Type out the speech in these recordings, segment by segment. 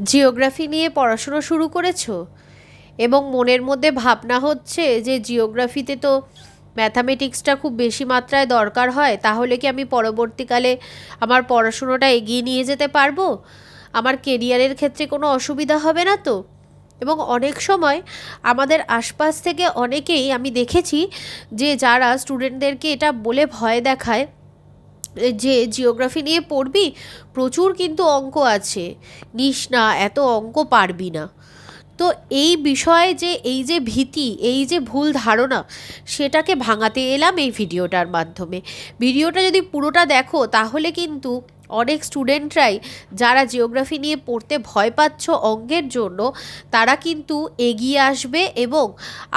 Geography নিয়ে পড়াশুনো শুরু করেছো এবং মনের মধ্যে ভাবনা হচ্ছে যে জিওগ্রাফিতে তো ম্যাথামেটিক্সটা খুব বেশি মাত্রায় দরকার হয়, তাহলে কি আমি পরবর্তীকালে আমার পড়াশুনোটা এগিয়ে নিয়ে যেতে পারবো? আমার কেরিয়ারের ক্ষেত্রে কোনো অসুবিধা হবে না তো? এবং অনেক সময় আমাদের আশপাশ থেকে অনেকেই আমি দেখেছি যে যারা স্টুডেন্টদেরকে এটা বলে ভয় দেখায় যে জিওগ্রাফি নিয়ে পড়বি, প্রচুর কিন্তু অঙ্ক আছে, নিস না, এত অঙ্ক পারবি না। তো এই বিষয়ে যে এই যে ভীতি, এই যে ভুল ধারণা, সেটাকে ভাঙাতে এলাম এই ভিডিওটার মাধ্যমে। ভিডিওটা যদি পুরোটা দেখো তাহলে কিন্তু অনেক স্টুডেন্টরাই যারা জিওগ্রাফি নিয়ে পড়তে ভয় পাচ্ছ অঙ্কের জন্য, তারা কিন্তু এগিয়ে আসবে এবং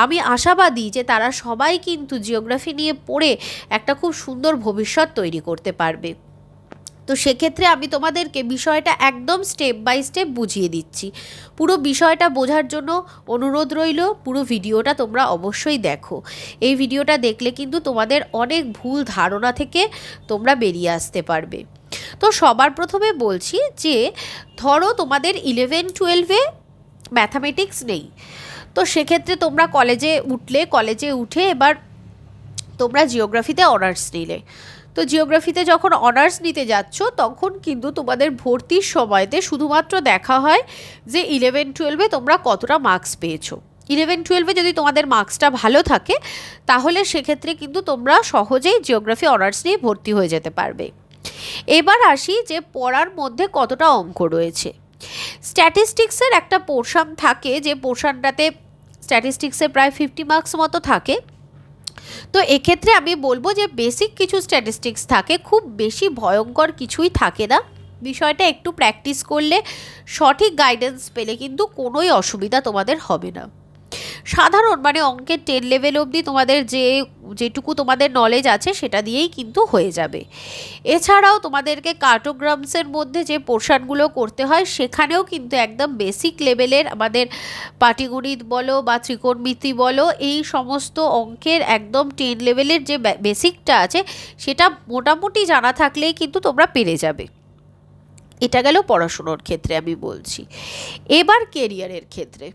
আমি আশাবাদী যে তারা সবাই কিন্তু জিওগ্রাফি নিয়ে পড়ে একটা খুব সুন্দর ভবিষ্যৎ তৈরি করতে পারবে। তো সেক্ষেত্রে আমি তোমাদেরকে বিষয়টা একদম স্টেপ বাই স্টেপ বুঝিয়ে দিচ্ছি। পুরো বিষয়টা বোঝার জন্য অনুরোধ রইল, পুরো ভিডিওটা তোমরা অবশ্যই দেখো। এই ভিডিওটা দেখলে কিন্তু তোমাদের অনেক ভুল ধারণা থেকে তোমরা বেরিয়ে আসতে পারবে। তো সবার প্রথমে বলছি যে ধরো তোমাদের 11-12-এ ম্যাথামেটিক্স নেই, তো সেক্ষেত্রে তোমরা কলেজে উঠে এবার তোমরা জিওগ্রাফিতে অনার্স নিলে। তো জিওগ্রাফিতে যখন অনার্স নিতে যাচ্ছ তখন কিন্তু তোমাদের ভর্তির সময়তে শুধুমাত্র দেখা হয় যে 11-12-এ তোমরা কতটা মার্কস পেয়েছো। 11-12-এ যদি তোমাদের মার্কসটা ভালো থাকে তাহলে সেক্ষেত্রে কিন্তু তোমরা সহজেই জিওগ্রাফি অনার্স নিয়ে ভর্তি হয়ে যেতে পারবে। এবার আসি যে পড়ার মধ্যে কতটা অঙ্ক রয়েছে। স্ট্যাটিস্টিক্সের একটা পোর্শন থাকে, যে পোর্শনটাতে স্ট্যাটিস্টিক্সে প্রায় 50 মার্কস মতো থাকে। তো এক্ষেত্রে আমি বলবো যে বেসিক কিছু স্ট্যাটিস্টিক্স থাকে, খুব বেশি ভয়ঙ্কর কিছুই থাকে না। বিষয়টা একটু প্র্যাকটিস করলে, সঠিক গাইডেন্স পেলে কিন্তু কোনোই অসুবিধা তোমাদের হবে না। সাধারণ মানে অঙ্কের 10 লেভেল অবধি তোমাদের যেটুকু তোমাদের নলেজ আছে সেটা দিয়েই কিন্তু হয়ে যাবে। এছাড়াও তোমাদেরকে কার্টোগ্রামসের মধ্যে যে পোর্শনগুলো করতে হয় সেখানেও কিন্তু একদম বেসিক লেভেলের আমাদের পাটিগণিত বলো বা ত্রিকোণমিতি বলো, এই সমস্ত অঙ্কের একদম 10 লেভেলের যে বেসিকটা আছে সেটা মোটামুটি জানা থাকলেই কিন্তু তোমরা পেরে যাবে। এটা গেল পড়াশুনোর ক্ষেত্রে আমি বলছি। এবার কেরিয়ারের ক্ষেত্রে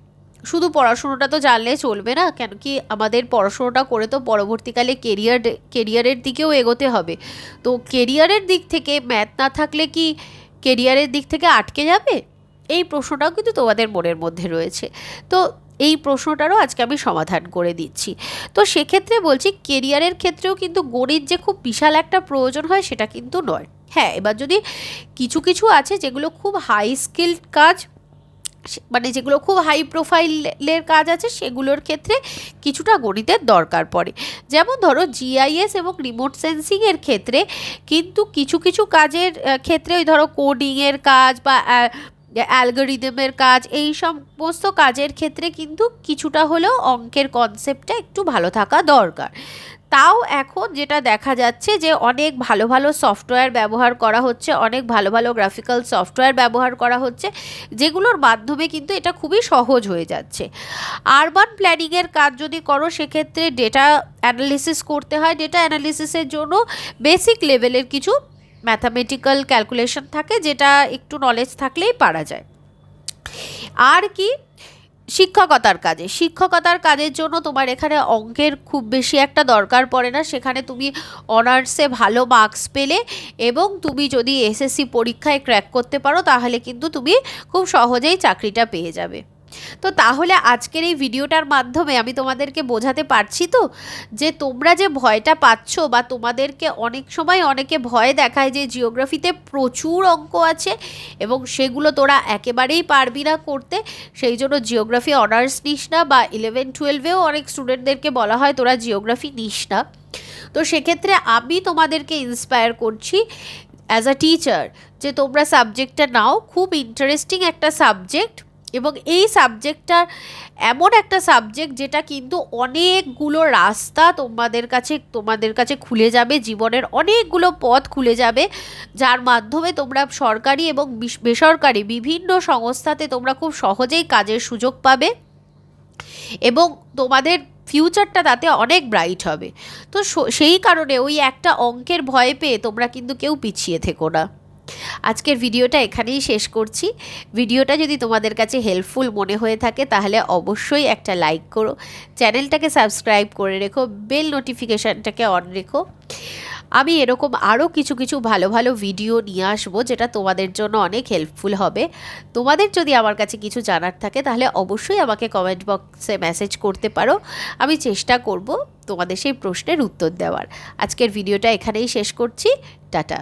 শুধু পড়াশুনোটা তো জানলে চলবে না, কেন কি আমাদের পড়াশুনোটা করে তো পরবর্তীকালে কেরিয়ারের দিকেও এগোতে হবে। তো কেরিয়ারের দিক থেকে ম্যাথ না থাকলে কি কেরিয়ারের দিক থেকে আটকে যাবে? এই প্রশ্নটাও কিন্তু তোমাদের মনের মধ্যে রয়েছে। তো এই প্রশ্নটারও আজকে আমি সমাধান করে দিচ্ছি। তো সেক্ষেত্রে বলছি কেরিয়ারের ক্ষেত্রেও কিন্তু গণিত যে খুব বিশাল একটা প্রয়োজন হয় সেটা কিন্তু নয়। হ্যাঁ, এবার যদি কিছু কিছু আছে যেগুলো খুব হাই স্কিল্ড কাজ, মানে যেগুলো খুব হাই প্রোফাইলের কাজ আছে, সেগুলোর ক্ষেত্রে কিছুটা গণিতের দরকার পড়ে। যেমন ধরো জিআইএস এবং রিমোট সেন্সিংয়ের ক্ষেত্রে কিন্তু কিছু কিছু কাজের ক্ষেত্রে ওই ধরো কোডিংয়ের কাজ বা অ্যালগরিদমের কাজ, এই সমস্ত কাজের ক্ষেত্রে কিন্তু কিছুটা হলেও অঙ্কের কনসেপ্টটা একটু ভালো থাকা দরকার। তাও এখন যেটা দেখা যাচ্ছে যে অনেক ভালো ভালো সফটওয়্যার ব্যবহার করা হচ্ছে, অনেক ভালো ভালো গ্রাফিক্যাল সফটওয়্যার ব্যবহার করা হচ্ছে, যেগুলোর মাধ্যমে কিন্তু এটা খুবই সহজ হয়ে যাচ্ছে। আরবান প্ল্যানিংয়ের কাজ যদি করো সেক্ষেত্রে ডেটা অ্যানালিসিস করতে হয়। ডেটা অ্যানালিসিসের জন্য বেসিক লেভেলের কিছু ম্যাথামেটিক্যাল ক্যালকুলেশন থাকে, যেটা একটু নলেজ থাকলেই পারা যায়। আর কি, শিক্ষকতার কাজের জন্য তোমার এখানে অঙ্কের খুব বেশি একটা দরকার পড়ে না। সেখানে তুমি অনার্সে ভালো মার্কস পেলে এবং তুমি যদি এসএসসি পরীক্ষায় ক্র্যাক করতে পারো তাহলে কিন্তু তুমি খুব সহজেই চাকরিটা পেয়ে যাবে। তো তাহলে আজকের এই ভিডিওটার মাধ্যমে আমি তোমাদেরকে বোঝাতে পারছি তো যে তোমরা যে ভয়টা পাচ্ছ, বা তোমাদেরকে অনেক সময় অনেকে ভয় দেখায় যে জিওগ্রাফিতে প্রচুর অঙ্ক আছে এবং সেগুলো তোরা একেবারেই পারবি না করতে, সেই জন্য জিওগ্রাফি অনার্স নিস না, বা 11-12-এও অনেক স্টুডেন্টদেরকে বলা হয় তোরা জিওগ্রাফি নিস না। তো সেক্ষেত্রে আমি তোমাদেরকে ইন্সপায়ার করছি অ্যাজ আ টিচার যে তোমরা সাবজেক্টটা নাও, খুব ইন্টারেস্টিং একটা সাবজেক্ট। এবং এই সাবজেক্টটা এমন একটা সাবজেক্ট যেটা কিন্তু অনেকগুলো রাস্তা তোমাদের কাছে খুলে যাবে, জীবনের অনেকগুলো পথ খুলে যাবে, যার মাধ্যমে তোমরা সরকারি এবং বেসরকারি বিভিন্ন সংস্থাতে তোমরা খুব সহজেই কাজের সুযোগ পাবে এবং তোমাদের ফিউচারটা তাতে অনেক ব্রাইট হবে। তো সেই কারণে ওই একটা অঙ্কের ভয় পেয়ে তোমরা কিন্তু কেউ পিছিয়ে থেকো না। আজকের ভিডিওটা এখানেই শেষ করছি। ভিডিওটা যদি তোমাদের কাছে হেল্পফুল মনে হয়ে থাকে তাহলে অবশ্যই একটা লাইক করো, চ্যানেলটাকে সাবস্ক্রাইব করে রেখো, বেল নোটিফিকেশানটাকে অন রেখো। আমি এরকম আরও কিছু কিছু ভালো ভালো ভিডিও নিয়ে আসবো যেটা তোমাদের জন্য অনেক হেল্পফুল হবে। তোমাদের যদি আমার কাছে কিছু জানার থাকে তাহলে অবশ্যই আমাকে কমেন্ট বক্সে মেসেজ করতে পারো, আমি চেষ্টা করব তোমাদের সেই প্রশ্নের উত্তর দেওয়ার। আজকের ভিডিওটা এখানেই শেষ করছি। টাটা।